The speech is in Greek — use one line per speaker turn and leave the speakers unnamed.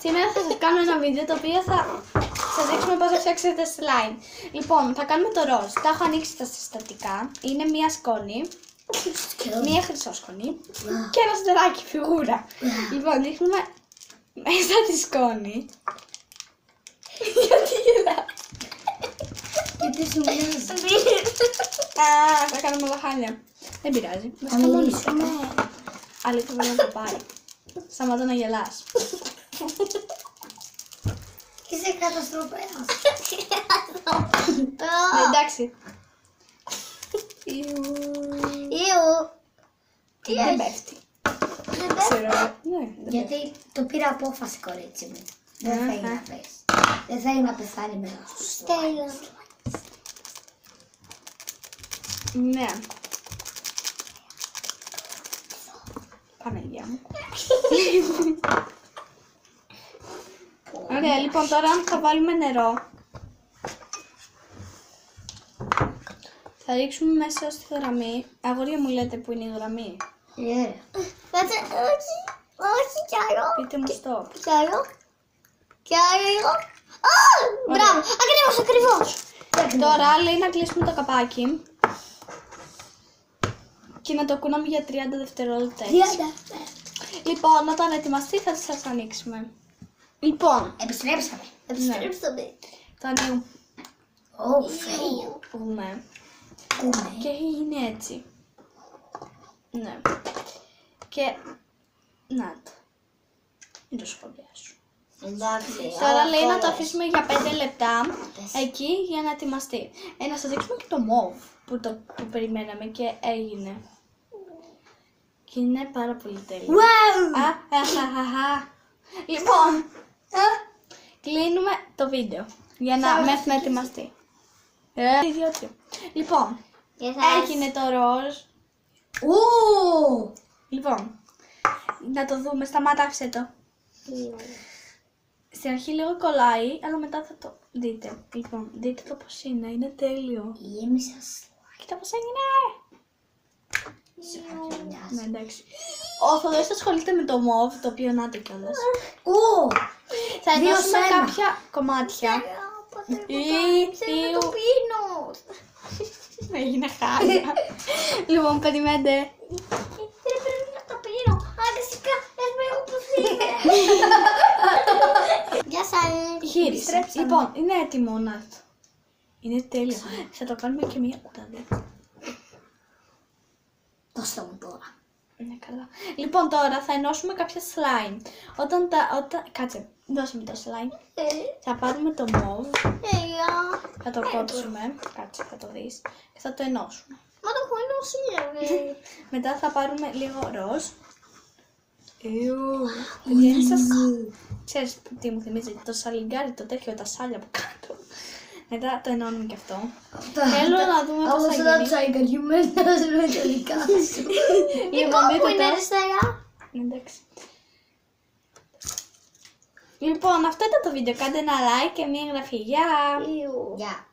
Σήμερα θα σας κάνω ένα βίντεο το οποίο θα σας δείξουμε πώς θα φτιάξετε slime. Λοιπόν, θα κάνουμε το ροζ. Τα έχω ανοίξει τα συστατικά. Είναι μία σκόνη, μία χρυσόσκονη και ένα στεράκι φιγούρα. Λοιπόν, ρίχνουμε μέσα τη σκόνη. Γιατί γελάς?
Γιατί σου μοιάζει.
Θα κάνουμε λαχάνια. Δεν πειράζει. Θα μιλήσουμε. Αλήθεια πρέπει να το πάρει. Σταμάτα να γελάς.
Είσαι καταστροφέας.
Εντάξει. Δεν πέφτει. Ξέρω.
Γιατί το πήρα απόφαση, κορίτσι μου. Δεν θέλει να πέσει. Δεν θέλει να πεθάνει μέσα στο στέλιο.
Ναι. Παναγία μου. Ωραία, λοιπόν τώρα θα βάλουμε νερό. Θα ρίξουμε μέσα στη γραμμή. Αγόρια μου λέτε που είναι η γραμμή.
Κάτσε, όχι κι άλλο.
Πείτε μου stop.
Κι άλλο. Κι άλλο. Μπράβο, ακριβώς.
Τώρα λέει να κλείσουμε το καπάκι. Και να το κουνάμε για 30 δευτερόλεπτα έτσι. Λοιπόν, όταν ετοιμαστεί θα σας ανοίξουμε. Λοιπόν,
Επιστρέψαμε.
το ανοίγουμε.
Φέιο.
Και είναι έτσι. Ναι. Και να το. Μην το σχολιάσω.
Εντάξει.
Τώρα λέει να το αφήσουμε για 5 λεπτά εκεί για να ετοιμαστεί. Να σας δείξουμε και το μοβ που περιμέναμε και έγινε. Και είναι πάρα πολύ τέλειο. Λοιπόν, κλείνουμε το βίντεο για να μέχρι να ετοιμαστεί. Λοιπόν, έγινε το ροζ. Λοιπόν, να το δούμε, σταμάταξε το. Στην αρχή λίγο κολλάει, αλλά μετά θα το δείτε. Λοιπόν, δείτε το πώς είναι τέλειο.
Γέμισα σλάκι.
Κοίτα πώς έγινε. Ναι, εντάξει. Ο Θοδωρής ασχολείται με το μοβ, το οποίο να το κιόλας. Θα ενώσουμε κάποια κομμάτια.
Το πίνω.
Έγινε χάλια. Λοιπόν, περιμένετε.
Δεν πρέπει να το πίνω. Φυσικά, δεν πώς είναι. Γεια σας.
Γύρισε. Λοιπόν, είναι έτοιμο να έρθω. Είναι τέλειο. Θα το κάνουμε και μία κουταλή.
Δώστε μου τώρα.
Είναι καλά. Λοιπόν, τώρα θα ενώσουμε κάποια slime. Κάτσε, δώσε μου το slime. Θα πάρουμε το μοβ. Θα το κόψουμε. Κάτσε, θα το δεις. Και θα το ενώσουμε.
Μα το έχω ενώσει.
Μετά θα πάρουμε λίγο ροζ. Ξέρεις τι μου θυμίζει? Το σαλιγκάρι, το τέτοιο, τα σάλια που κάτω. Μετά το ενώνουμε και αυτό. Θέλω να δούμε πώς θα γίνει.
Όπως τα τσαϊκαριούμενα με τα δικά σου.
Λοιπόν,
Που είναι αριστερά.
Εντάξει. Λοιπόν, αυτό ήταν το βίντεο. Κάντε ένα like και μια εγγραφή. Γεια!
Γεια.